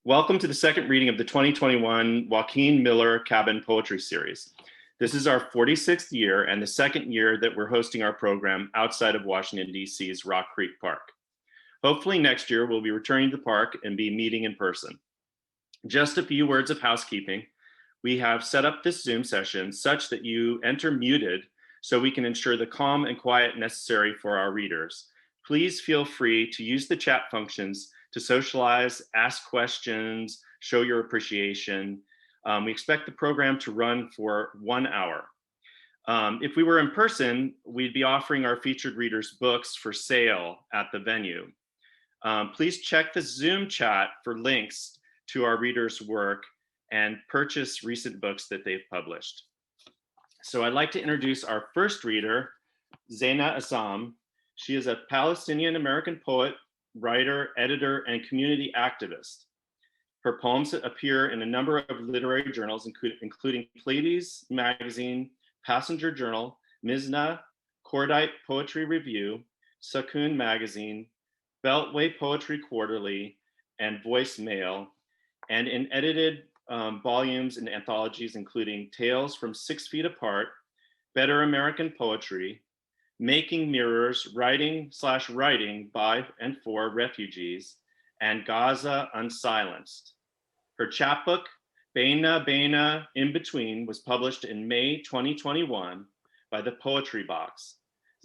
Welcome to the second reading of the 2021 Joaquin Miller Cabin Poetry Series. This is our 46th year and the second year that we're hosting our program outside of Washington, D.C.'s Rock Creek Park. Hopefully next year we'll be returning to the park and be meeting in person. Just a few words of housekeeping. We have set up this Zoom session such that you enter muted so we can ensure the calm and quiet necessary for our readers. Please feel free to use the chat functions to socialize, ask questions, show your appreciation. We expect the program to run for 1 hour. If we were in person, we'd be offering our featured readers books for sale at the venue. Please check the Zoom chat for links to our readers' work and purchase recent books that they've published. So I'd like to introduce our first reader, Zeina Azzam. She is a Palestinian-American poet, writer, editor, and community activist. Her poems appear in a number of literary journals, including Pleiades Magazine, Passenger Journal, Mizna, Cordite Poetry Review, Sakun Magazine, Beltway Poetry Quarterly, and Voice Mail, and in edited volumes and anthologies, including Tales from 6 Feet Apart, Better American Poetry, Making Mirrors, Writing by and for Refugees, and Gaza Unsilenced. Her chapbook, Beina Beina In Between, was published in May 2021 by the Poetry Box.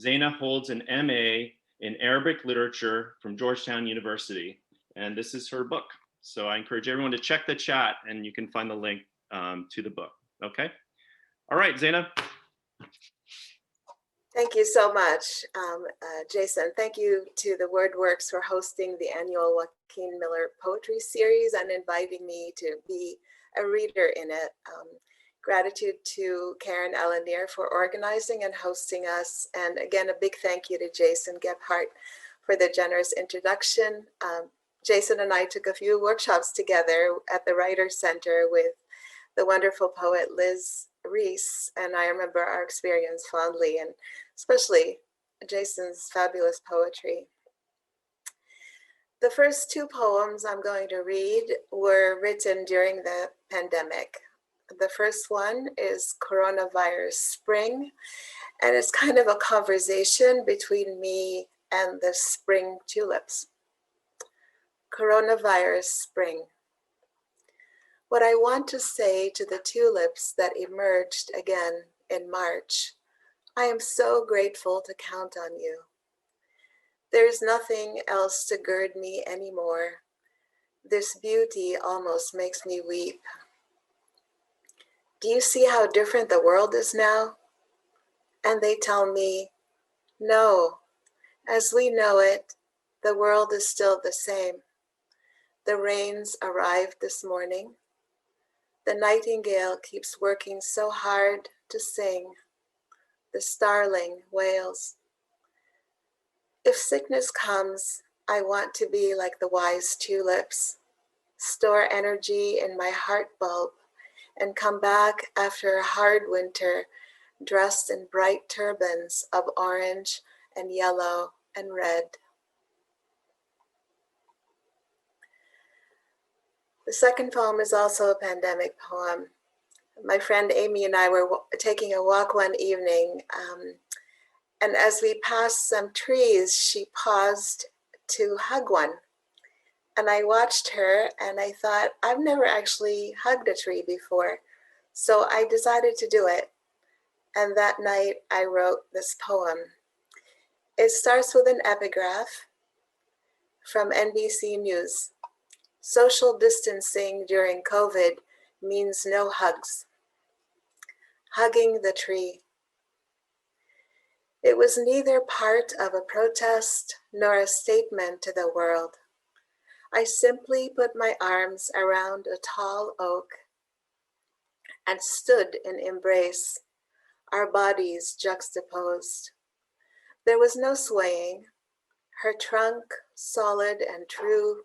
Zeina holds an MA in Arabic Literature from Georgetown University, and this is her book. So I encourage everyone to check the chat and you can find the link to the book, okay? All right, Zeina. Thank you so much, Jason. Thank you to the WordWorks for hosting the annual Joaquin Miller Poetry Series and inviting me to be a reader in it. Gratitude to Karen Alanier for organizing and hosting us. And again, a big thank you to Jason Gebhardt for the generous introduction. Jason and I took a few workshops together at the Writers Center with the wonderful poet Liz Reese, and I remember our experience fondly, and especially Jason's fabulous poetry. The first 2 poems I'm going to read were written during the pandemic. The first one is Coronavirus Spring, and it's kind of a conversation between me and the spring tulips. Coronavirus Spring. What I want to say to the tulips that emerged again in March, I am so grateful to count on you. There is nothing else to gird me anymore. This beauty almost makes me weep. Do you see how different the world is now? And they tell me, no, as we know it, the world is still the same. The rains arrived this morning. The nightingale keeps working so hard to sing. The starling wails. If sickness comes, I want to be like the wise tulips, store energy in my heart bulb, and come back after a hard winter dressed in bright turbans of orange and yellow and red. The second poem is also a pandemic poem. My friend Amy and I were taking a walk one evening, and as we passed some trees, she paused to hug one. And I watched her and I thought, I've never actually hugged a tree before. So I decided to do it. And that night I wrote this poem. It starts with an epigraph from NBC News. Social distancing during COVID means no hugs. Hugging the tree. It was neither part of a protest nor a statement to the world. I simply put my arms around a tall oak and stood in embrace, our bodies juxtaposed. There was no swaying. Her trunk, solid and true,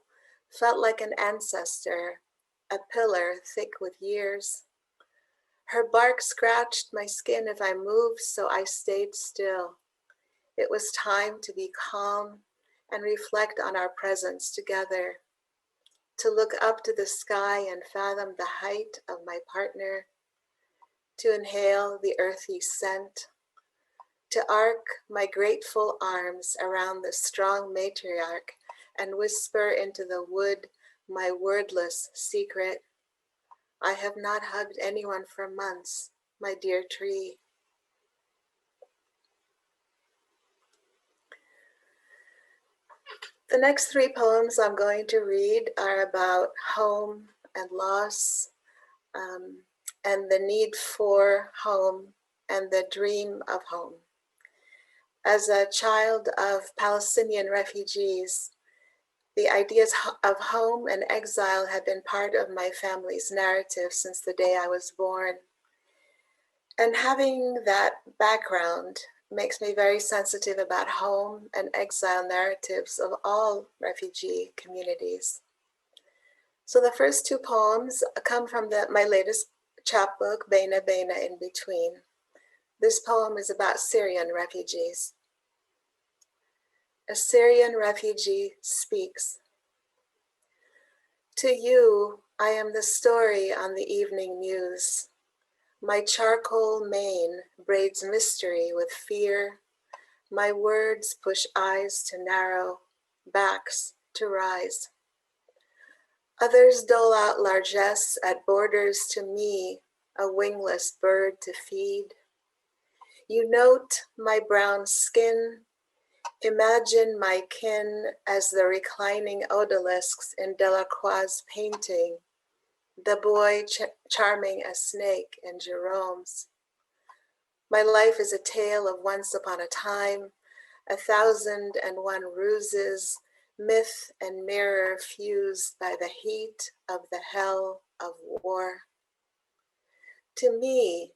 felt like an ancestor, a pillar thick with years. Her bark scratched my skin if I moved, so I stayed still. It was time to be calm and reflect on our presence together. to look up to the sky and fathom the height of my partner, to inhale the earthy scent, to arc my grateful arms around the strong matriarch and whisper into the wood my wordless secret. I have not hugged anyone for months, my dear tree. The next three poems I'm going to read are about home and loss, and the need for home and the dream of home. As a child of Palestinian refugees, the ideas of home and exile have been part of my family's narrative since the day I was born. And having that background makes me very sensitive about home and exile narratives of all refugee communities. So the first two poems come from my latest chapbook, Beina Beina in Between. This poem is about Syrian refugees. A Syrian refugee speaks. To you, I am the story on the evening news. My charcoal mane braids mystery with fear. My words push eyes to narrow, backs to rise. Others dole out largesse at borders to me, a wingless bird to feed. You note my brown skin, imagine my kin as the reclining odalisks in Delacroix's painting, the boy charming a snake in Jerome's. My life is a tale of once upon a time, 1,001 ruses, myth and mirror fused by the heat of the hell of war. To me,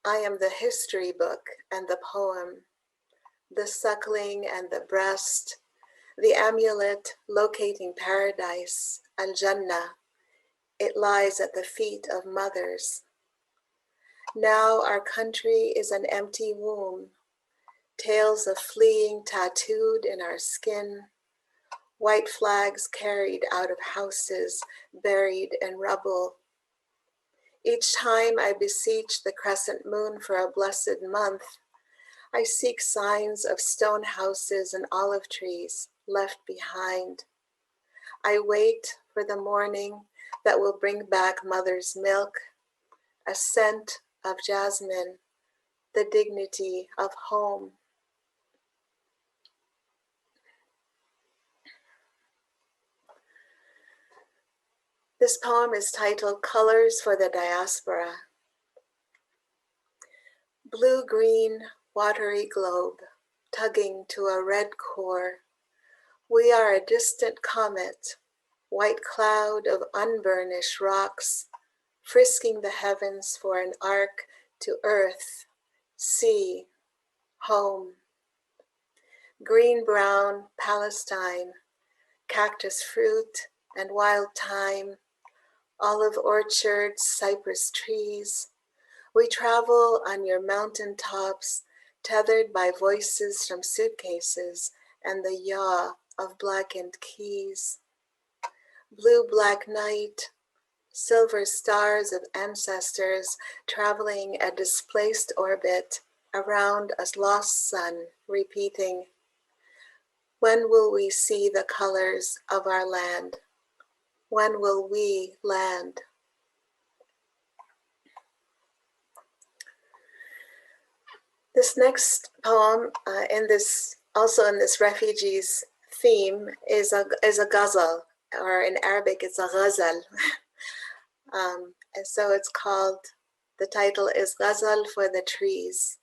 I am the history book and the poem, the suckling and the breast, the amulet locating paradise, Al-Jannah. It lies at the feet of mothers. Now our country is an empty womb, tales of fleeing tattooed in our skin, white flags carried out of houses buried in rubble. Each time I beseech the crescent moon for a blessed month, I seek signs of stone houses and olive trees left behind. I wait for the morning that will bring back mother's milk, a scent of jasmine, the dignity of home. This poem is titled Colors for the Diaspora. Blue-green, watery globe, tugging to a red core. We are a distant comet, white cloud of unburnished rocks, frisking the heavens for an arc to earth, sea, home. Green-brown Palestine, cactus fruit and wild thyme, olive orchards, cypress trees. We travel on your mountain tops, tethered by voices from suitcases and the yaw of blackened keys. Blue-black night, silver stars of ancestors traveling a displaced orbit around a lost sun, repeating, when will we see the colors of our land? When will we land? This next poem, also in this refugees theme, is a ghazal, or in Arabic it's a ghazal. And so it's called, the title is Ghazal for the Trees.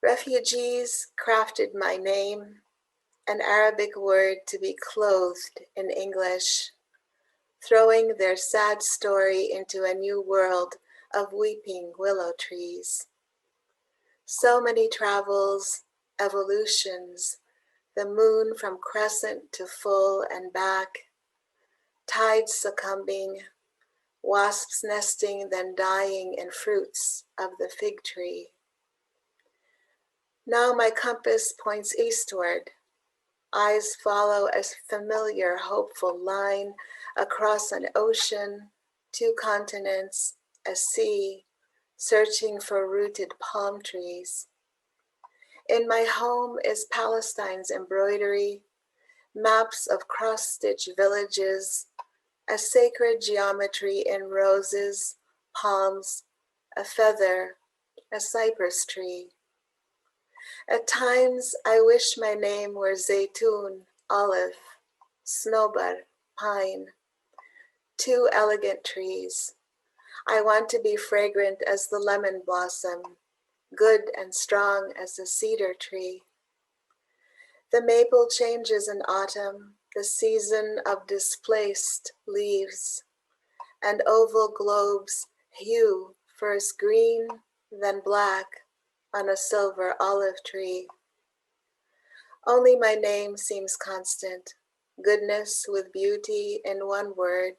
Refugees crafted my name, an Arabic word to be clothed in English, throwing their sad story into a new world of weeping willow trees. So many travels, evolutions, the moon from crescent to full and back, tides succumbing, wasps nesting then dying in fruits of the fig tree. Now my compass points eastward, Eyes follow a familiar, hopeful line across an ocean, two continents, a sea, searching for rooted palm trees. In my home is Palestine's embroidery, maps of cross-stitch villages, a sacred geometry in roses, palms, a feather, a cypress tree. At times, I wish my name were Zaytun, olive, snowbud, pine, two elegant trees. I want to be fragrant as the lemon blossom, good and strong as the cedar tree. The maple changes in autumn, the season of displaced leaves, and oval globes hue first green, then black on a silver olive tree. Only my name seems constant, goodness with beauty in one word,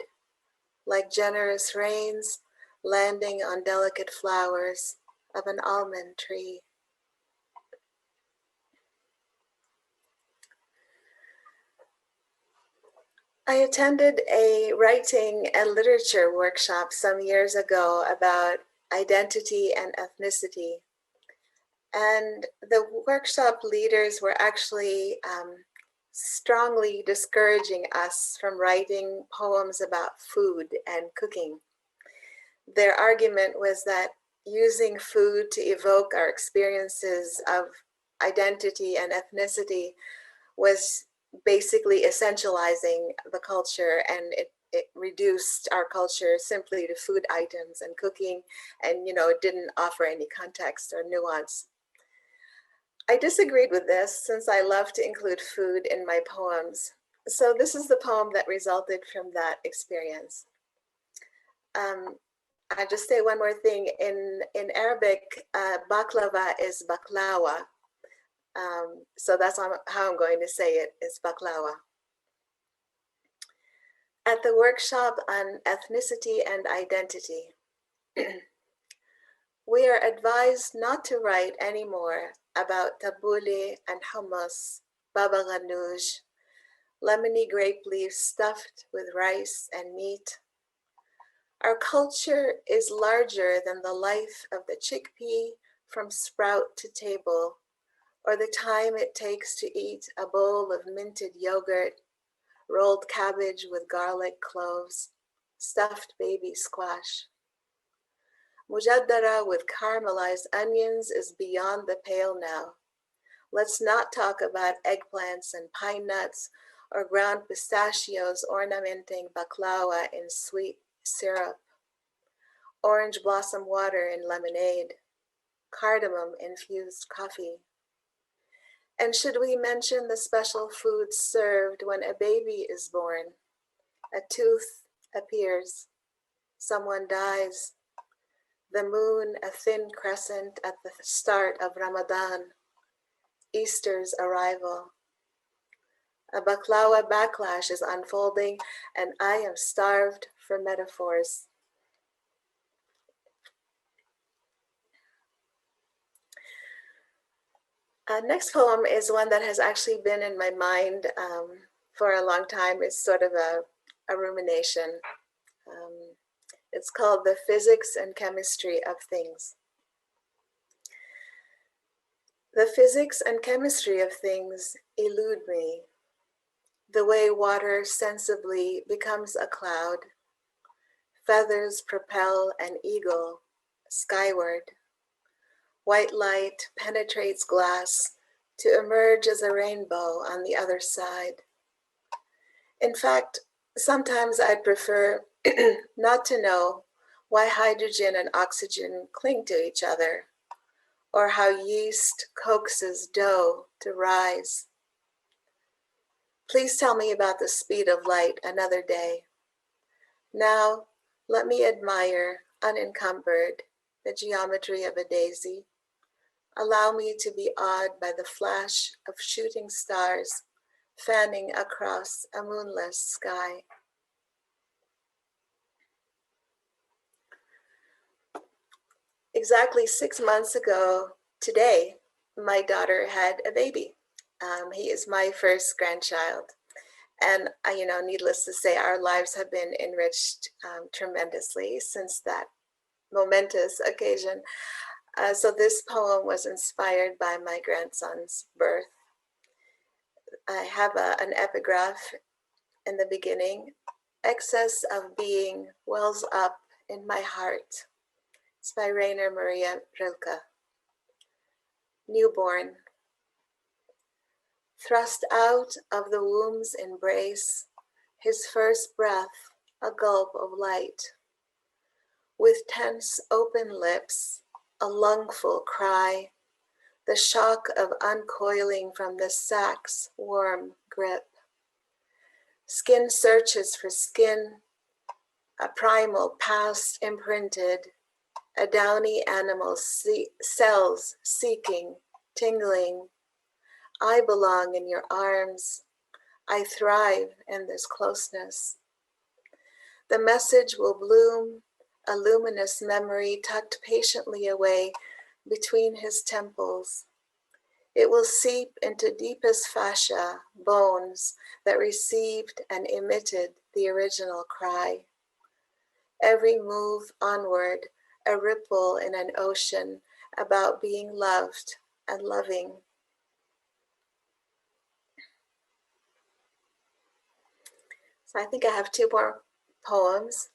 like generous rains landing on delicate flowers of an almond tree. I attended a writing and literature workshop some years ago about identity and ethnicity. And the workshop leaders were actually strongly discouraging us from writing poems about food and cooking. Their argument was that using food to evoke our experiences of identity and ethnicity was basically essentializing the culture, and it reduced our culture simply to food items and cooking, and it didn't offer any context or nuance. I disagreed with this since I love to include food in my poems. So this is the poem that resulted from that experience. I just say one more thing. In Arabic, baklava is baklawa. So that's how I'm going to say it, is baklawa. At the workshop on ethnicity and identity, we are advised not to write anymore about tabbouleh and hummus, baba ganoush, lemony grape leaves stuffed with rice and meat. Our culture is larger than the life of the chickpea from sprout to table, or the time it takes to eat a bowl of minted yogurt, rolled cabbage with garlic cloves, stuffed baby squash. Mujaddara with caramelized onions is beyond the pale now. Let's not talk about eggplants and pine nuts or ground pistachios ornamenting baklawa in sweet syrup, orange blossom water in lemonade, cardamom infused coffee. And should we mention the special foods served when a baby is born? A tooth appears, someone dies, the moon a thin crescent at the start of Ramadan, Easter's arrival. A baklawa backlash is unfolding, and I am starved for metaphors. Next poem is one that has actually been in my mind for a long time. It's sort of a rumination. It's called The Physics and Chemistry of Things. The physics and chemistry of things elude me. The way water sensibly becomes a cloud, feathers propel an eagle skyward. White light penetrates glass to emerge as a rainbow on the other side. In fact, sometimes I'd prefer not to know why hydrogen and oxygen cling to each other, or how yeast coaxes dough to rise. Please tell me about the speed of light another day. Now, let me admire, unencumbered, the geometry of a daisy. Allow me to be awed by the flash of shooting stars fanning across a moonless sky. Exactly 6 months ago today, my daughter had a baby. He is my first grandchild. And, needless to say, our lives have been enriched tremendously since that momentous occasion. So this poem was inspired by my grandson's birth. I have an epigraph in the beginning. Excess of being wells up in my heart. It's by Rainer Maria Rilke. Newborn. Thrust out of the womb's embrace, his first breath, a gulp of light. With tense open lips, a lungful cry, the shock of uncoiling from the sack's warm grip. Skin searches for skin, a primal past imprinted, a downy animal's cells seeking, tingling. I belong in your arms. I thrive in this closeness. The message will bloom, a luminous memory tucked patiently away between his temples. It will seep into deepest fascia, bones that received and emitted the original cry. Every move onward, a ripple in an ocean about being loved and loving. So I think I have two more poems.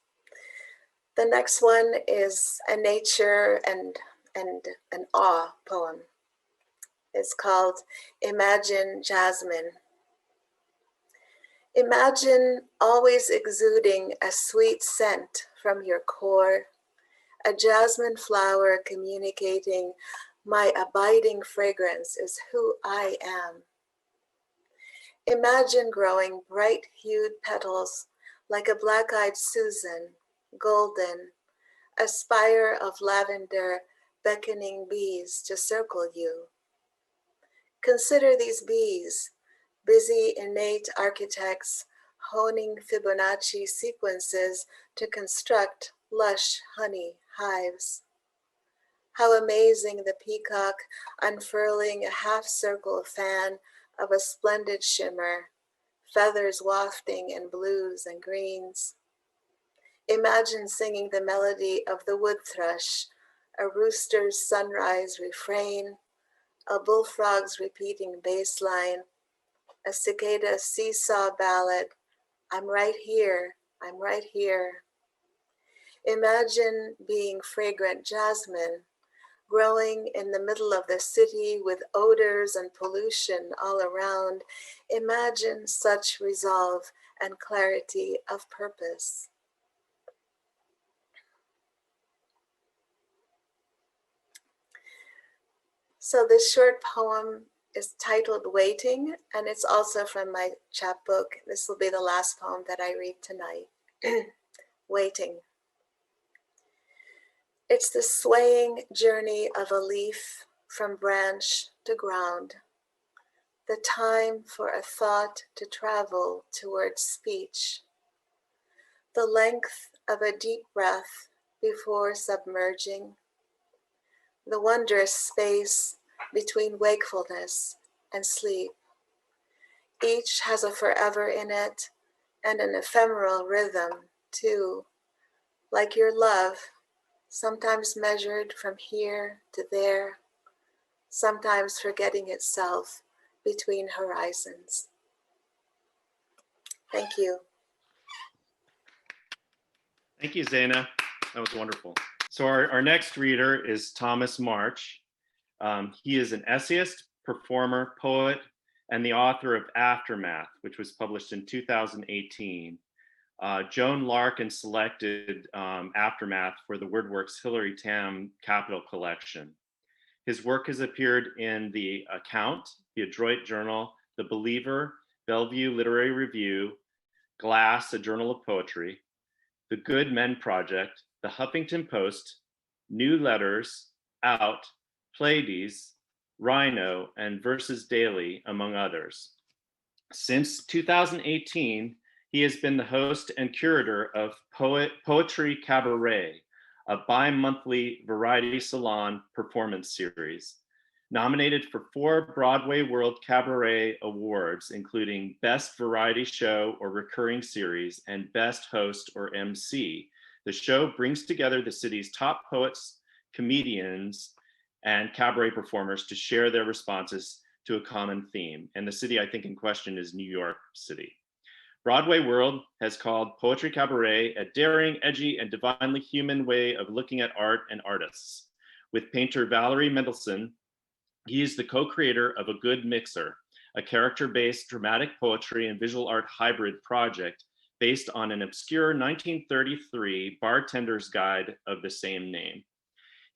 The next one is a nature and an awe poem. It's called Imagine Jasmine. Imagine always exuding a sweet scent from your core, a jasmine flower communicating my abiding fragrance is who I am. Imagine growing bright-hued petals like a black-eyed Susan, golden, a spire of lavender beckoning bees to circle you. Consider these bees, busy innate architects honing Fibonacci sequences to construct lush honey hives. How amazing the peacock unfurling a half-circle fan of a splendid shimmer, feathers wafting in blues and greens. Imagine singing the melody of the wood thrush, a rooster's sunrise refrain, a bullfrog's repeating bass line, a cicada seesaw ballad, I'm right here, I'm right here. Imagine being fragrant jasmine, growing in the middle of the city with odors and pollution all around. Imagine such resolve and clarity of purpose. So this short poem is titled Waiting, and it's also from my chapbook. This will be the last poem that I read tonight. Waiting. It's the swaying journey of a leaf from branch to ground, the time for a thought to travel towards speech, the length of a deep breath before submerging, the wondrous space between wakefulness and sleep. Each has a forever in it and an ephemeral rhythm too, like your love, sometimes measured from here to there, sometimes forgetting itself between horizons. Thank you. Thank you, Zeina. That was wonderful. So our next reader is Thomas March. He is an essayist, performer, poet, and the author of Aftermath, which was published in 2018. Joan Larkin selected Aftermath for the WordWorks Hilary Tam Capital Collection. His work has appeared in The Account, The Adroit Journal, The Believer, Bellevue Literary Review, Glass, a Journal of Poetry, The Good Men Project, The Huffington Post, New Letters, Out, Pleiades, Rhino, and Verses Daily, among others. Since 2018, he has been the host and curator of Poetry Cabaret, a bi-monthly variety salon performance series. Nominated for 4 Broadway World Cabaret Awards, including Best Variety Show or Recurring Series and Best Host or MC. The show brings together the city's top poets, comedians, and cabaret performers to share their responses to a common theme. And the city I think in question is New York City. Broadway World has called Poetry Cabaret a daring, edgy, and divinely human way of looking at art and artists. With painter Valerie Mendelssohn, he is the co-creator of A Good Mixer, a character-based dramatic poetry and visual art hybrid project based on an obscure 1933 bartender's guide of the same name.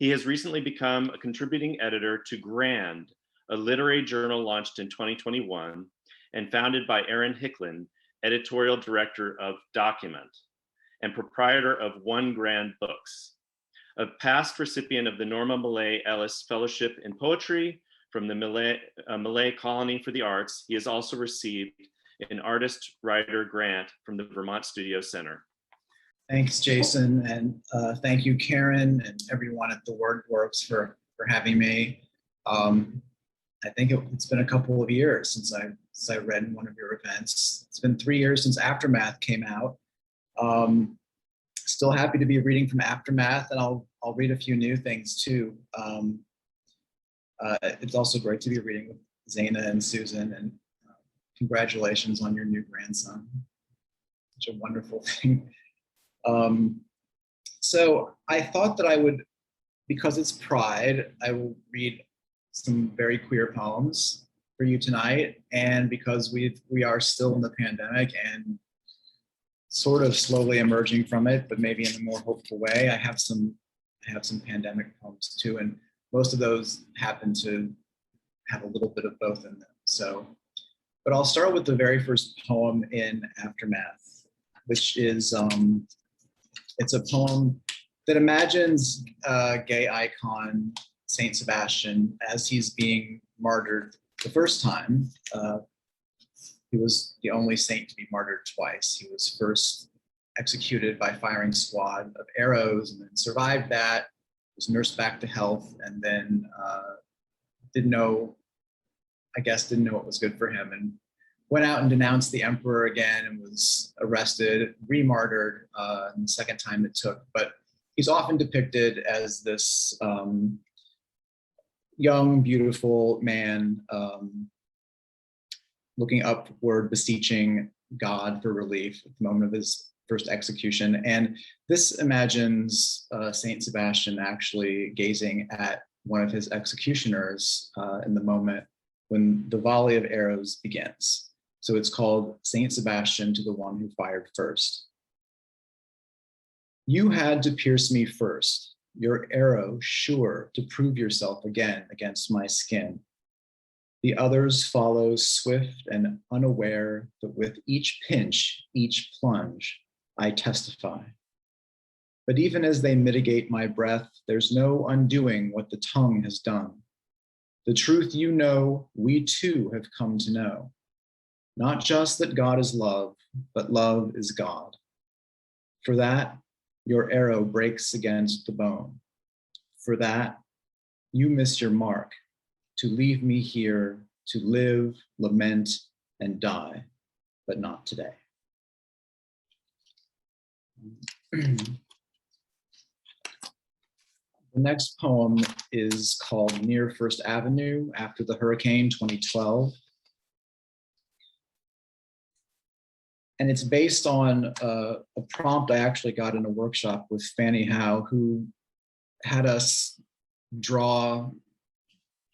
He has recently become a contributing editor to Grand, a literary journal launched in 2021 and founded by Aaron Hicklin, editorial director of Document and proprietor of One Grand Books. A past recipient of the Norma Millay Ellis Fellowship in Poetry from the Millay Colony for the Arts, he has also received an Artist Writer Grant from the Vermont Studio Center. Thanks, Jason, and thank you, Karen, and everyone at the WordWorks for having me. I think it's been a couple of years since I read in one of your events. It's been 3 years since Aftermath came out. Still happy to be reading from Aftermath, and I'll read a few new things too. It's also great to be reading with Zeina and Susan, and congratulations on your new grandson. Such a wonderful thing. So I thought that I would, because it's Pride, I will read some very queer poems for you tonight, and because we are still in the pandemic and sort of slowly emerging from it, but maybe in a more hopeful way. I have some pandemic poems too, and most of those happen to have a little bit of both in them. So, but I'll start with the very first poem in Aftermath, which is it's a poem that imagines gay icon Saint Sebastian as he's being martyred the first time. He was the only saint to be martyred twice. He was first executed by firing squad of arrows and then survived that, was nursed back to health, and then didn't know what was good for him, and went out and denounced the emperor again and was arrested, remartyred the second time it took. But he's often depicted as this young, beautiful man looking upward, beseeching God for relief at the moment of his first execution. And this imagines Saint Sebastian actually gazing at one of his executioners in the moment when the volley of arrows begins. So it's called Saint Sebastian to the one who fired first. You had to pierce me first, your arrow sure to prove yourself again against my skin. The others follow swift and unaware, but with each pinch, each plunge, I testify. But even as they mitigate my breath, there's no undoing what the tongue has done. The truth you know, we too have come to know. Not just that God is love, but love is God. For that, your arrow breaks against the bone. For that, you missed your mark, to leave me here, to live, lament, and die, but not today. The next poem is called Near First Avenue, after the hurricane 2012. And it's based on a prompt I actually got in a workshop with Fanny Howe, who had us draw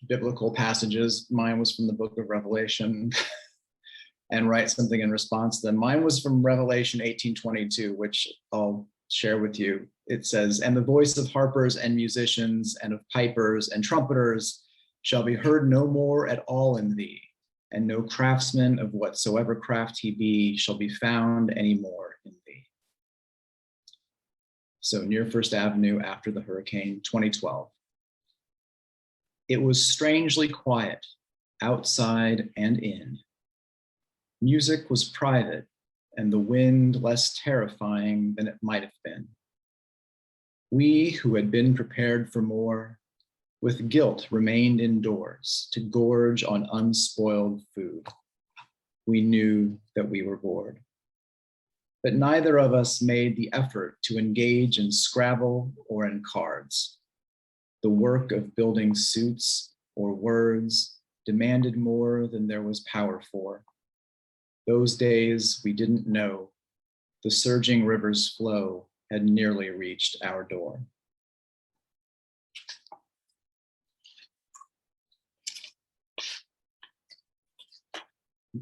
biblical passages. Mine was from the book of Revelation and write something in response to them. Mine was from Revelation 18:22, which I'll share with you. It says, and the voice of harpers and musicians and of pipers and trumpeters shall be heard no more at all in thee, and no craftsman of whatsoever craft he be shall be found any more in thee. So Near First Avenue after the hurricane 2012. It was strangely quiet, outside and in. Music was private, and the wind less terrifying than it might have been. We who had been prepared for more with guilt remained indoors to gorge on unspoiled food. We knew that we were bored. But neither of us made the effort to engage in Scrabble or in cards. The work of building suits or words demanded more than there was power for. Those days we didn't know the surging river's flow had nearly reached our door.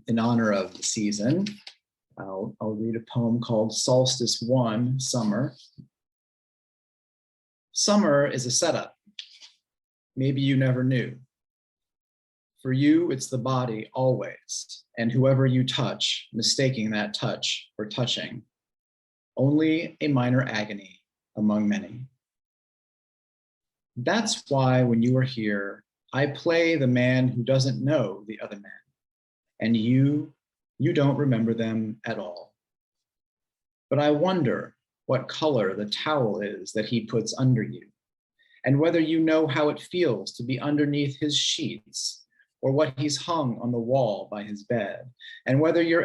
In honor of the season, I'll read a poem called Solstice 1, Summer. Summer is a setup. Maybe you never knew. For you, it's the body always, and whoever you touch, mistaking that touch for touching. Only a minor agony among many. That's why when you are here, I play the man who doesn't know the other man, and you don't remember them at all. But I wonder what color the towel is that he puts under you, and whether you know how it feels to be underneath his sheets, or what he's hung on the wall by his bed, and whether you've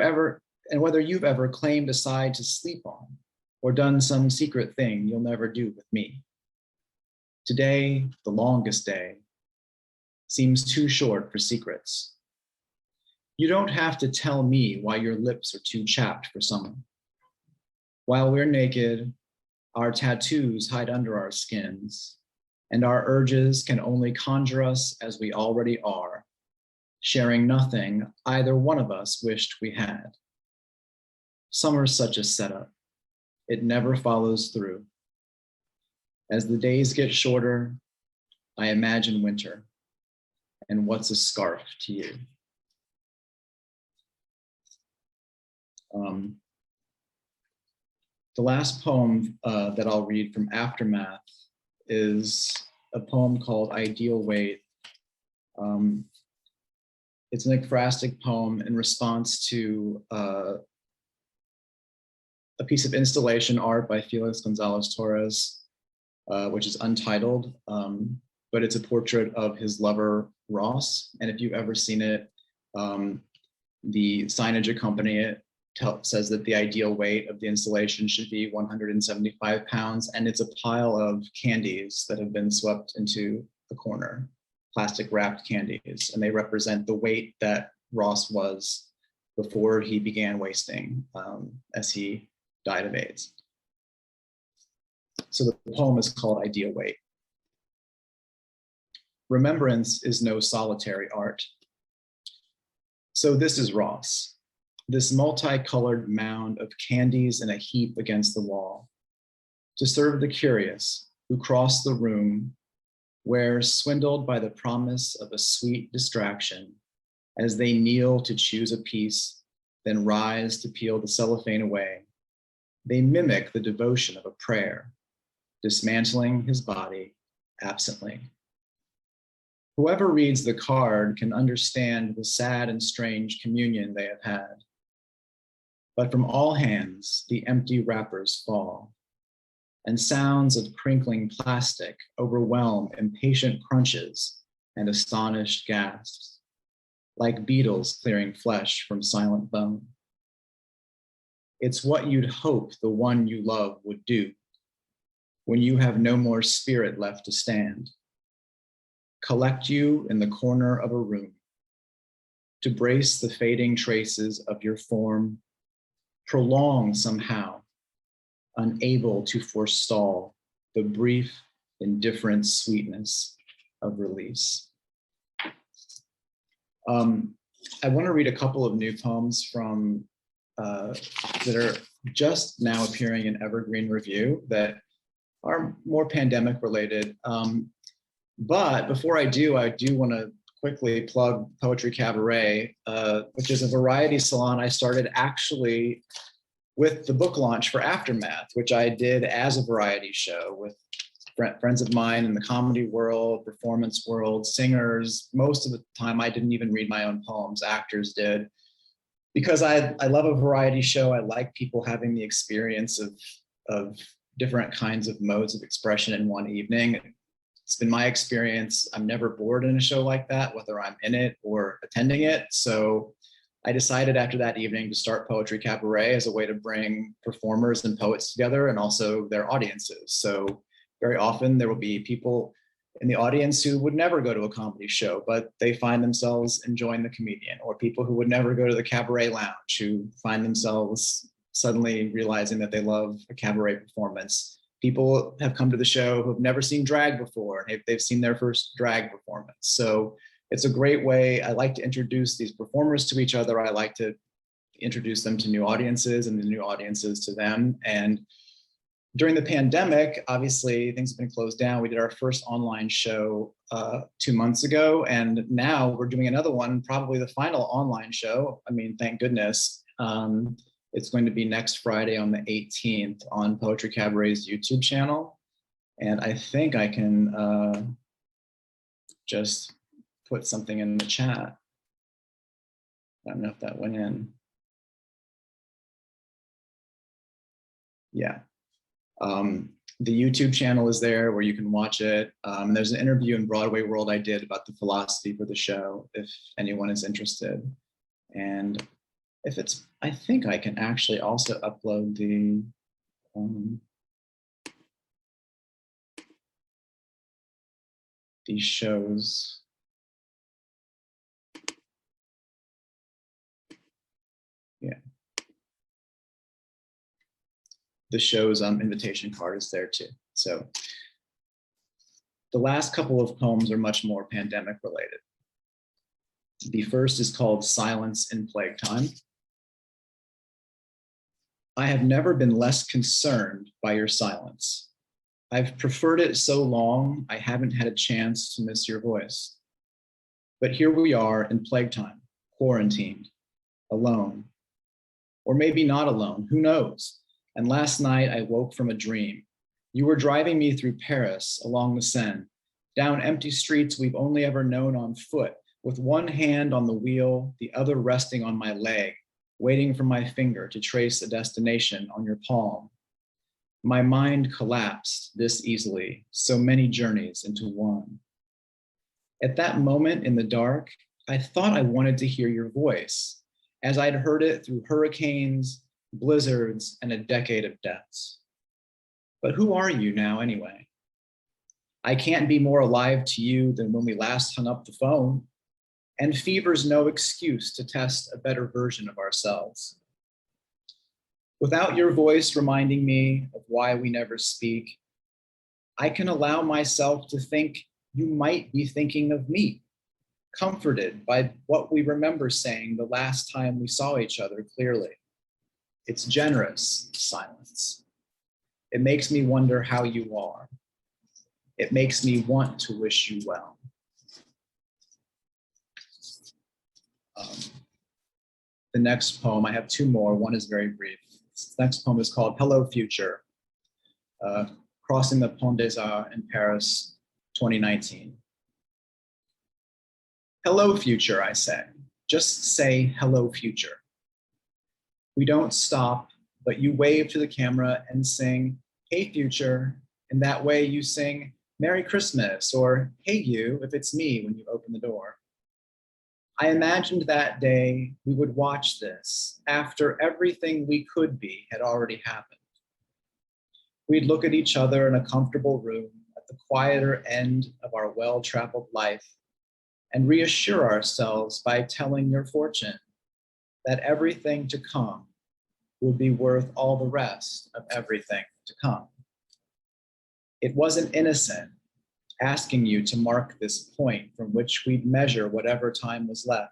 ever claimed a side to sleep on, or done some secret thing you'll never do with me. Today, the longest day, seems too short for secrets. You don't have to tell me why your lips are too chapped for summer. While we're naked, our tattoos hide under our skins, and our urges can only conjure us as we already are, sharing nothing either one of us wished we had. Summer's such a setup. It never follows through. As the days get shorter, I imagine winter. And what's a scarf to you? The last poem that I'll read from Aftermath is a poem called Ideal Weight. It's an ekphrastic poem in response to a piece of installation art by Felix Gonzalez Torres, which is untitled, but it's a portrait of his lover, Ross. And if you've ever seen it, the signage accompanying it says that the ideal weight of the installation should be 175 pounds, and it's a pile of candies that have been swept into a corner, plastic wrapped candies, and they represent the weight that Ross was before he began wasting as he died of AIDS. So the poem is called Ideal Weight. Remembrance is no solitary art. So this is Ross, this multicolored mound of candies in a heap against the wall, to serve the curious who cross the room where, swindled by the promise of a sweet distraction, as they kneel to choose a piece, then rise to peel the cellophane away, they mimic the devotion of a prayer, dismantling his body absently. Whoever reads the card can understand the sad and strange communion they have had. But from all hands, the empty wrappers fall, and sounds of crinkling plastic overwhelm impatient crunches and astonished gasps, like beetles clearing flesh from silent bone. It's what you'd hope the one you love would do when you have no more spirit left to stand. Collect you in the corner of a room to brace the fading traces of your form, prolong somehow, unable to forestall the brief, indifferent sweetness of release. I want to read a couple of new poems from that are just now appearing in Evergreen Review that are more pandemic related. But before I do want to quickly plug Poetry Cabaret, which is a variety salon I started actually with the book launch for Aftermath, which I did as a variety show with friends of mine in the comedy world, performance world, singers. Most of the time, I didn't even read my own poems, actors did. Because I love a variety show. I like people having the experience of different kinds of modes of expression in one evening. It's been my experience. I'm never bored in a show like that, whether I'm in it or attending it. So I decided after that evening to start Poetry Cabaret as a way to bring performers and poets together and also their audiences. So very often there will be people in the audience who would never go to a comedy show, but they find themselves enjoying the comedian, or people who would never go to the cabaret lounge who find themselves suddenly realizing that they love a cabaret performance. People have come to the show who have never seen drag before, and they've seen their first drag performance. So it's a great way. I like to introduce these performers to each other. I like to introduce them to new audiences and the new audiences to them. And during the pandemic, obviously things have been closed down. We did our first online show 2 months ago, and now we're doing another one, probably the final online show. I mean, thank goodness. It's going to be next Friday on the 18th on Poetry Cabaret's YouTube channel. And I think I can just put something in the chat. I don't know if that went in. Yeah. The YouTube channel is there where you can watch it. And there's an interview in Broadway World I did about the philosophy for the show, if anyone is interested. And if it's, I think I can actually also upload these shows. Yeah. The show's invitation card is there too. So the last couple of poems are much more pandemic related. The first is called Silence in Plague Time. I have never been less concerned by your silence. I've preferred it so long, I haven't had a chance to miss your voice. But here we are in plague time, quarantined, alone. Or maybe not alone, who knows? And last night I woke from a dream. You were driving me through Paris along the Seine, down empty streets we've only ever known on foot, with one hand on the wheel, the other resting on my leg, waiting for my finger to trace a destination on your palm. My mind collapsed this easily, so many journeys into one. At that moment in the dark, I thought I wanted to hear your voice, as I'd heard it through hurricanes, blizzards, and a decade of deaths. But who are you now anyway? I can't be more alive to you than when we last hung up the phone, and fever's no excuse to test a better version of ourselves. Without your voice reminding me of why we never speak, I can allow myself to think you might be thinking of me, comforted by what we remember saying the last time we saw each other clearly. It's generous silence. It makes me wonder how you are. It makes me want to wish you well. The next poem, I have two more. One is very brief. This next poem is called Hello Future, Crossing the Pont des Arts in Paris, 2019. Hello future, I say. Just say hello future. We don't stop, but you wave to the camera and sing, hey future. In that way you sing, Merry Christmas, or hey you, if it's me when you open the door. I imagined that day we would watch this after everything we could be had already happened. We'd look at each other in a comfortable room at the quieter end of our well-traveled life and reassure ourselves by telling your fortune that everything to come would be worth all the rest of everything to come. It wasn't innocent, asking you to mark this point from which we'd measure whatever time was left.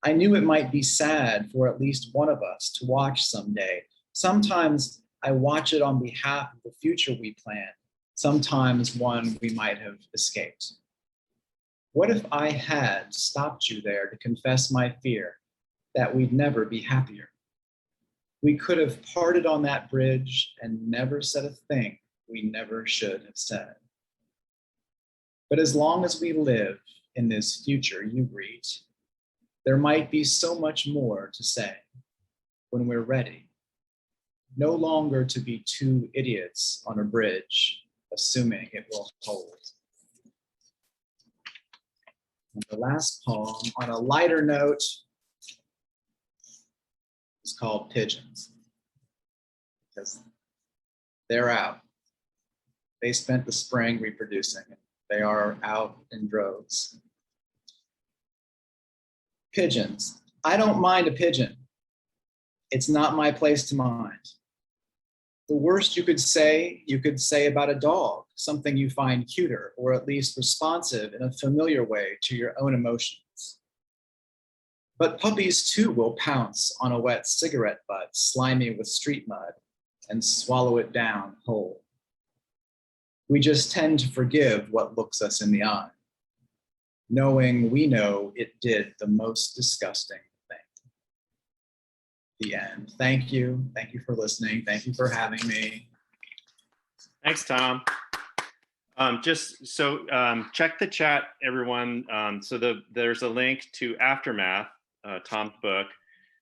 I knew it might be sad for at least one of us to watch someday. Sometimes I watch it on behalf of the future we plan, sometimes one we might have escaped. What if I had stopped you there to confess my fear that we'd never be happier? We could have parted on that bridge and never said a thing we never should have said. But as long as we live in this future you greet, there might be so much more to say when we're ready. No longer to be two idiots on a bridge, assuming it will hold. And the last poem, on a lighter note, is called Pigeons, because they're out. They spent the spring reproducing. They are out in droves. Pigeons. I don't mind a pigeon. It's not my place to mind. The worst you could say about a dog, something you find cuter, or at least responsive in a familiar way to your own emotions. But puppies too will pounce on a wet cigarette butt, slimy with street mud, and swallow it down whole. We just tend to forgive what looks us in the eye, knowing we know it did the most disgusting thing. The end. Thank you. Thank you for listening. Thank you for having me. Thanks, Tom. Check the chat, everyone. There's a link to Aftermath, Tom's book.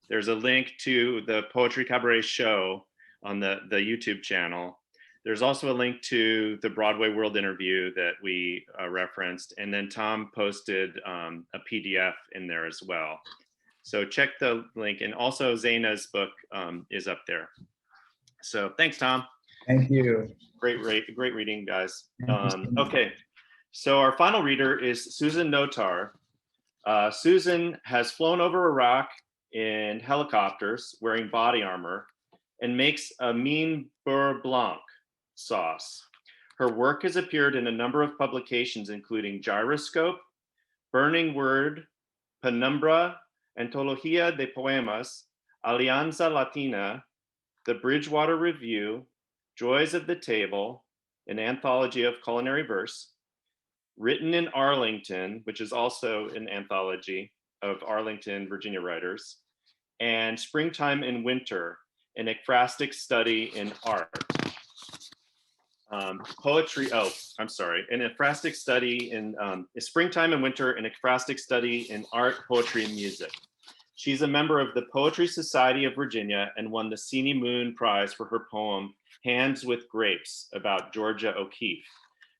There's a link to the Poetry Cabaret show on the YouTube channel. There's also a link to the Broadway World interview that we referenced. And then Tom posted a PDF in there as well. So check the link. And also Zeina's book is up there. So thanks, Tom. Thank you. Great reading, guys. Okay, so our final reader is Susan Notar. Susan has flown over Iraq in helicopters wearing body armor and makes a mean beurre blanc sauce. Her work has appeared in a number of publications, including Gyroscope, Burning Word, Penumbra, Antología de Poemas, Alianza Latina, the Bridgewater Review, Joys of the Table, an anthology of culinary verse, Written in Arlington, which is also an anthology of Arlington, Virginia writers, and Springtime and Winter, an ekphrastic study in art. An ekphrastic study in Springtime and Winter, an ekphrastic study in art, poetry, and music. She's a member of the Poetry Society of Virginia and won the Sini Moon Prize for her poem, Hands with Grapes, about Georgia O'Keeffe.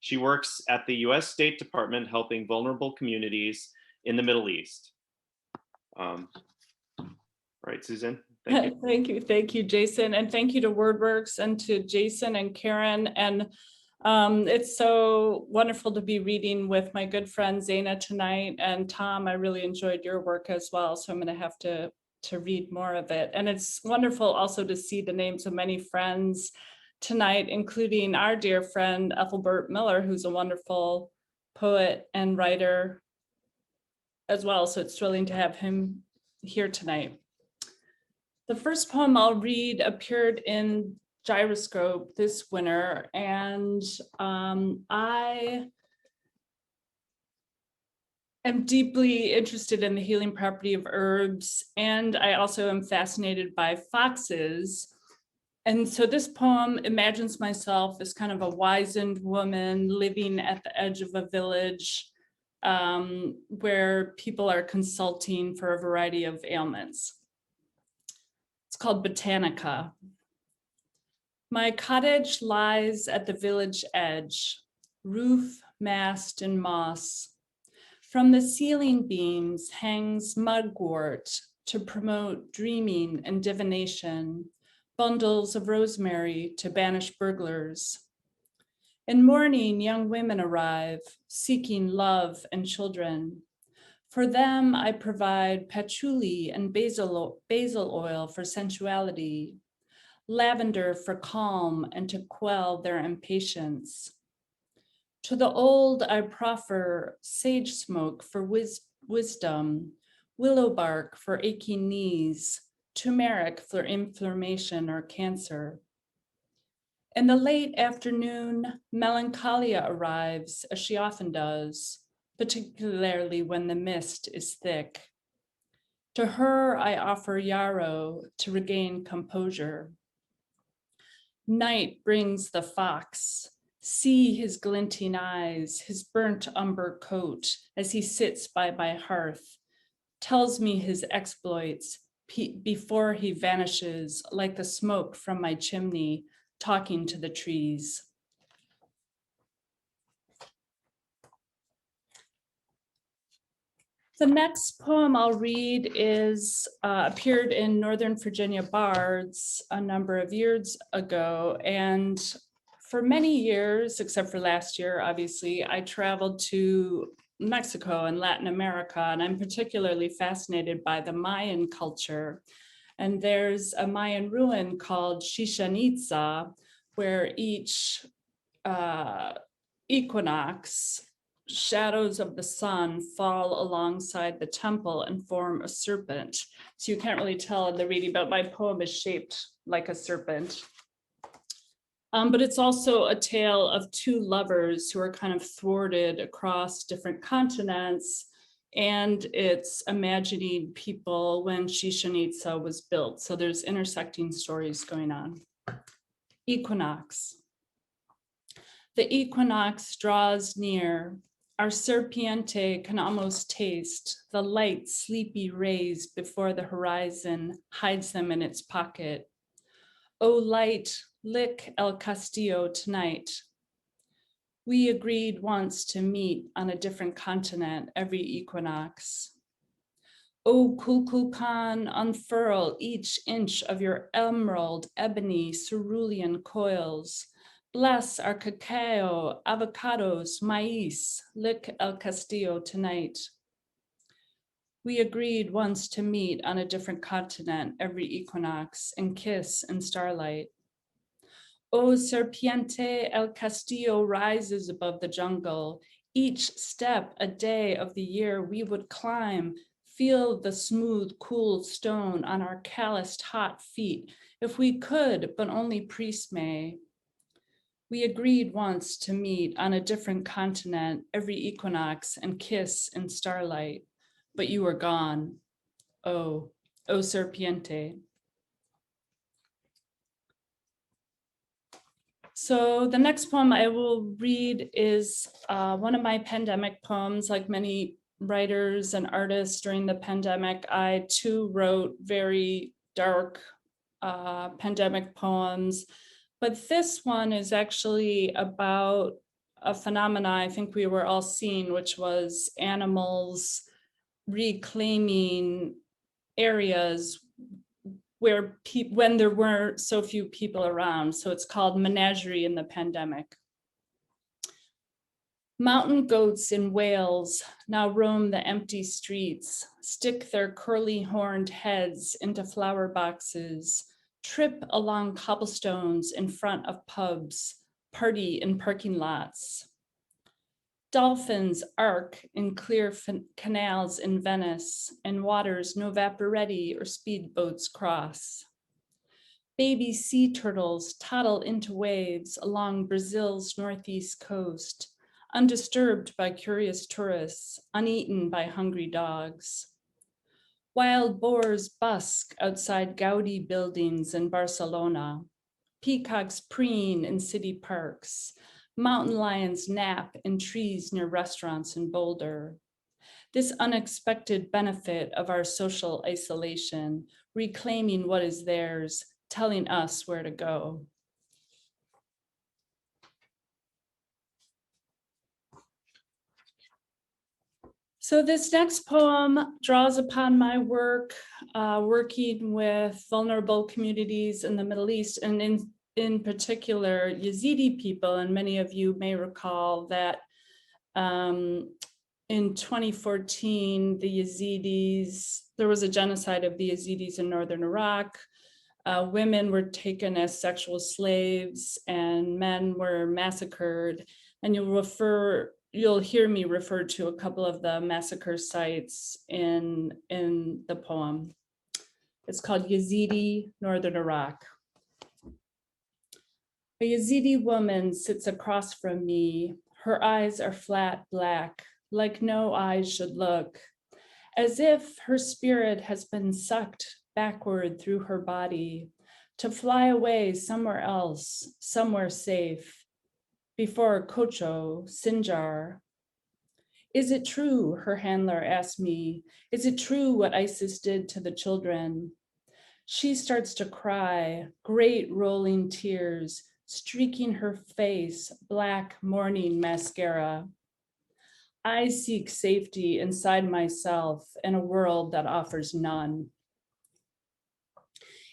She works at the US State Department helping vulnerable communities in the Middle East. Right, Susan? Thank you. Thank you, Jason. And thank you to WordWorks and to Jason and Karen. And it's so wonderful to be reading with my good friend Zeina tonight. And Tom, I really enjoyed your work as well. So I'm going to have to read more of it. And it's wonderful also to see the names of many friends tonight, including our dear friend Ethelbert Miller, who's a wonderful poet and writer as well. So it's thrilling to have him here tonight. The first poem I'll read appeared in Gyroscope this winter, and I am deeply interested in the healing property of herbs, and I also am fascinated by foxes. And so this poem imagines myself as kind of a wizened woman living at the edge of a village where people are consulting for a variety of ailments. It's called Botanica. My cottage lies at the village edge, roof, mast, and moss. From the ceiling beams hangs mugwort to promote dreaming and divination, bundles of rosemary to banish burglars. In morning, young women arrive, seeking love and children. For them, I provide patchouli and basil oil for sensuality, lavender for calm and to quell their impatience. To the old, I proffer sage smoke for wisdom, willow bark for aching knees, turmeric for inflammation or cancer. In the late afternoon, melancholia arrives, as she often does, particularly when the mist is thick. To her, I offer yarrow to regain composure. Night brings the fox. See his glinting eyes, his burnt umber coat as he sits by my hearth, tells me his exploits before he vanishes like the smoke from my chimney, talking to the trees. The next poem I'll read is appeared in Northern Virginia Bards a number of years ago. And for many years, except for last year, obviously, I traveled to Mexico and Latin America, and I'm particularly fascinated by the Mayan culture. And there's a Mayan ruin called Chichen Itza, where each equinox, shadows of the sun fall alongside the temple and form a serpent. So you can't really tell in the reading, but my poem is shaped like a serpent. But it's also a tale of two lovers who are kind of thwarted across different continents. And it's imagining people when Chichen Itza was built. So there's intersecting stories going on. Equinox. The equinox draws near. Our serpiente can almost taste the light, sleepy rays before the horizon hides them in its pocket. Oh, light, lick El Castillo tonight. We agreed once to meet on a different continent every equinox. Oh, Kukulkan, unfurl each inch of your emerald, ebony, cerulean coils. Bless our cacao, avocados, maize, lick El Castillo tonight. We agreed once to meet on a different continent every equinox and kiss in starlight. Oh, serpiente, El Castillo rises above the jungle. Each step a day of the year we would climb, feel the smooth, cool stone on our calloused, hot feet, if we could, but only priests may. We agreed once to meet on a different continent every equinox and kiss in starlight, but you were gone. Oh, oh, serpiente. So the next poem I will read is one of my pandemic poems. Like many writers and artists during the pandemic, I too wrote very dark pandemic poems. But this one is actually about a phenomena I think we were all seeing, which was animals reclaiming areas where when there were so few people around. So it's called Menagerie in the Pandemic. Mountain goats in Wales now roam the empty streets, stick their curly horned heads into flower boxes, trip along cobblestones in front of pubs, party in parking lots. Dolphins arc in clear canals in Venice and waters no vaporetti or speedboats cross. Baby sea turtles toddle into waves along Brazil's northeast coast, undisturbed by curious tourists, uneaten by hungry dogs. Wild boars busk outside Gaudi buildings in Barcelona. Peacocks preen in city parks. Mountain lions nap in trees near restaurants in Boulder. This unexpected benefit of our social isolation, reclaiming what is theirs, telling us where to go. So this next poem draws upon my work working with vulnerable communities in the Middle East, and in particular Yazidi people. And many of you may recall that in 2014, the Yazidis, there was a genocide of the Yazidis in northern Iraq. Women were taken as sexual slaves and men were massacred. And you'll hear me refer to a couple of the massacre sites in the poem. It's called Yazidi, Northern Iraq. A Yazidi woman sits across from me. Her eyes are flat black, like no eyes should look, as if her spirit has been sucked backward through her body to fly away somewhere else, somewhere safe, before Kocho, Sinjar. Is it true, her handler asked me, is it true what ISIS did to the children? She starts to cry, great rolling tears, streaking her face, black morning mascara. I seek safety inside myself in a world that offers none.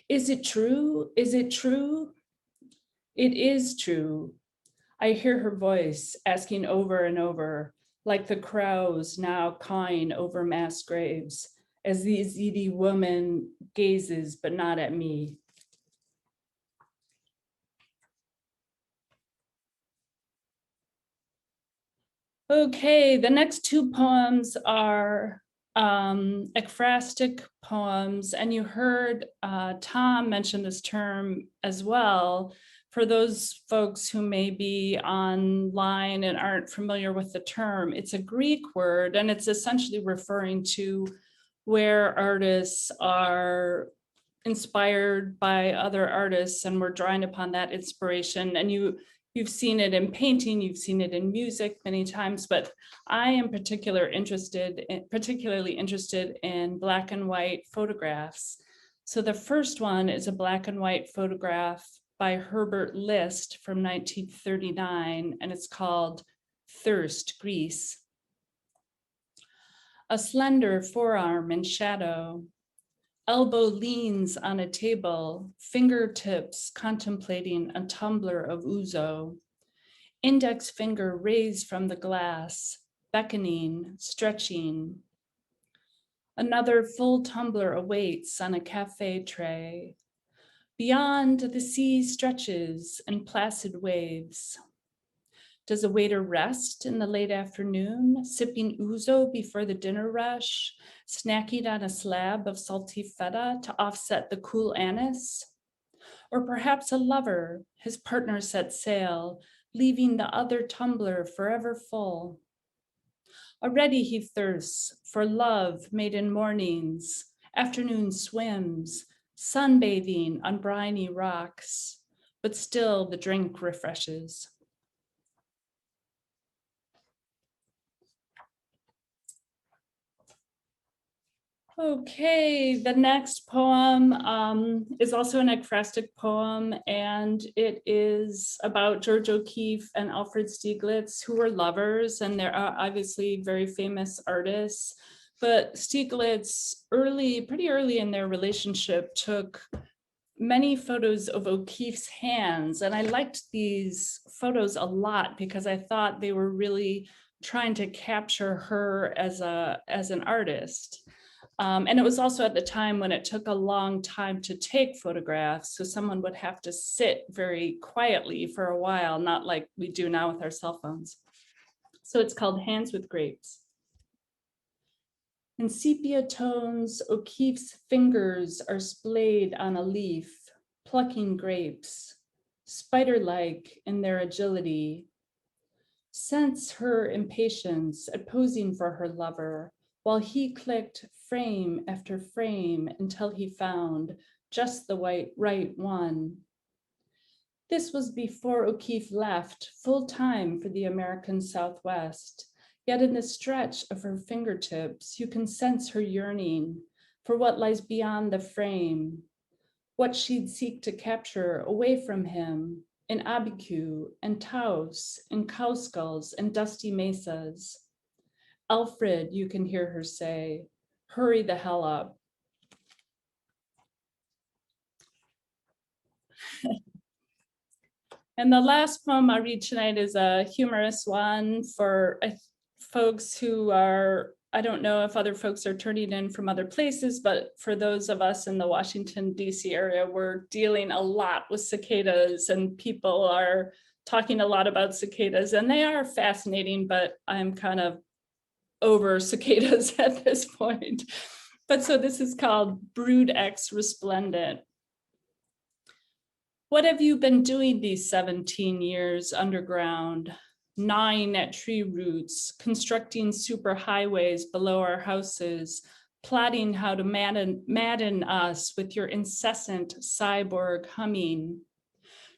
Is it true? Is it true? It is true. I hear her voice asking over and over, like the crows now cawing over mass graves, as the Yazidi woman gazes, but not at me. Okay, the next two poems are ekphrastic poems, and you heard Tom mention this term as well. For those folks who may be online and aren't familiar with the term, it's a Greek word, and it's essentially referring to where artists are inspired by other artists and we're drawing upon that inspiration. And you've seen it in painting, you've seen it in music many times, but I am particularly interested in black and white photographs. So the first one is a black and white photograph by Herbert List from 1939, and it's called Thirst, Greece. A slender forearm in shadow, elbow leans on a table, fingertips contemplating a tumbler of ouzo. Index finger raised from the glass, beckoning, stretching. Another full tumbler awaits on a cafe tray. Beyond, the sea stretches in placid waves. Does a waiter rest in the late afternoon, sipping ouzo before the dinner rush, snacking on a slab of salty feta to offset the cool anise? Or perhaps a lover, his partner set sail, leaving the other tumbler forever full. Already he thirsts for love made in mornings, afternoon swims, sunbathing on briny rocks, but still the drink refreshes. Okay, the next poem is also an ekphrastic poem, and it is about George O'Keeffe and Alfred Stieglitz, who were lovers, and they're obviously very famous artists. But Stieglitz, pretty early in their relationship, took many photos of O'Keeffe's hands, and I liked these photos a lot because I thought they were really trying to capture her as an artist. And it was also at the time when it took a long time to take photographs. So someone would have to sit very quietly for a while, not like we do now with our cell phones. So it's called Hands with Grapes. In sepia tones, O'Keeffe's fingers are splayed on a leaf, plucking grapes, spider-like in their agility. Sense her impatience at posing for her lover, while he clicked frame after frame until he found just the right one. This was before O'Keeffe left full time for the American Southwest, yet in the stretch of her fingertips, you can sense her yearning for what lies beyond the frame, what she'd seek to capture away from him in Abiquiu and Taos and cow skulls and dusty mesas. Alfred, you can hear her say, hurry the hell up. And the last poem I read tonight is a humorous one for folks who are, I don't know if other folks are turning in from other places, but for those of us in the Washington, D.C. area, we're dealing a lot with cicadas, and people are talking a lot about cicadas, and they are fascinating, but I'm kind of over cicadas at this point. But so this is called Brood X Resplendent. What have you been doing these 17 years underground, gnawing at tree roots, constructing superhighways below our houses, plotting how to madden us with your incessant cyborg humming?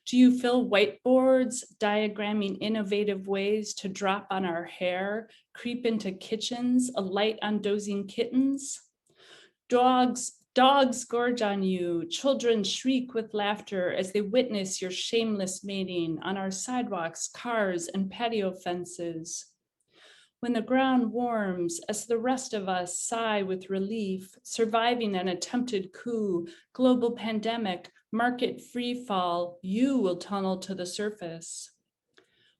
Do you fill whiteboards, diagramming innovative ways to drop on our hair, creep into kitchens, alight on dozing kittens? Dogs gorge on you, children shriek with laughter as they witness your shameless mating on our sidewalks, cars, and patio fences. when the ground warms as the rest of us sigh with relief, surviving an attempted coup, global pandemic, market free fall, you will tunnel to the surface.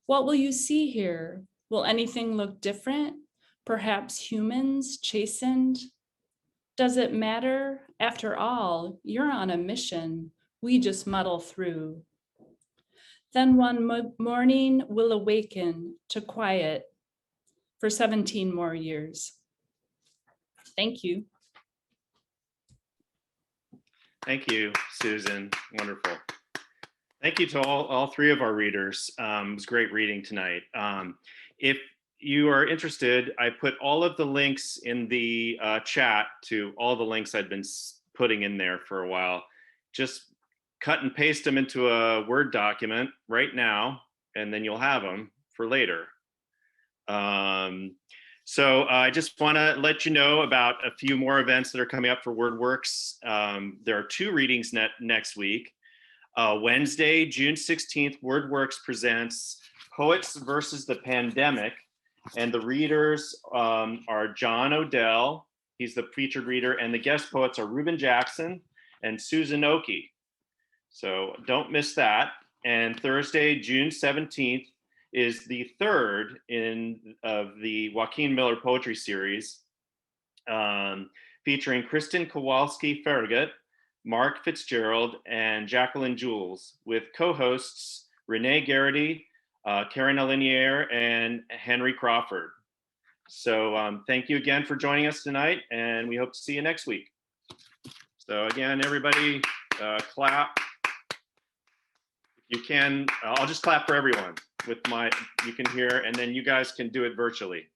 What will you see here? Will anything look different? Perhaps humans chastened? Does it matter? After all, you're on a mission. We just muddle through. Then one morning we'll awaken to quiet for 17 more years. Thank you. Thank you, Susan. Wonderful. Thank you to all three of our readers. It was great reading tonight. If you are interested, I put all of the links in the chat to all the links I've been putting in there for a while. Just cut and paste them into a Word document right now, and then you'll have them for later. So I just want to let you know about a few more events that are coming up for WordWorks. There are 2 readings next week. Wednesday, June 16th, WordWorks presents Poets versus the Pandemic. And the readers are John Odell, he's the featured reader, and the guest poets are Reuben Jackson and Susan Oki. So don't miss that. And Thursday, June 17th, is the 3rd of the Joaquin Miller Poetry Series, featuring Kristen Kowalski-Farragut, Mark Fitzgerald, and Jacqueline Jules, with co-hosts Renee Garrity, Karen Alinier, and Henry Crawford. So thank you again for joining us tonight, and we hope to see you next week. So again, everybody, clap. If you can, I'll just clap for everyone with you can hear, and then you guys can do it virtually.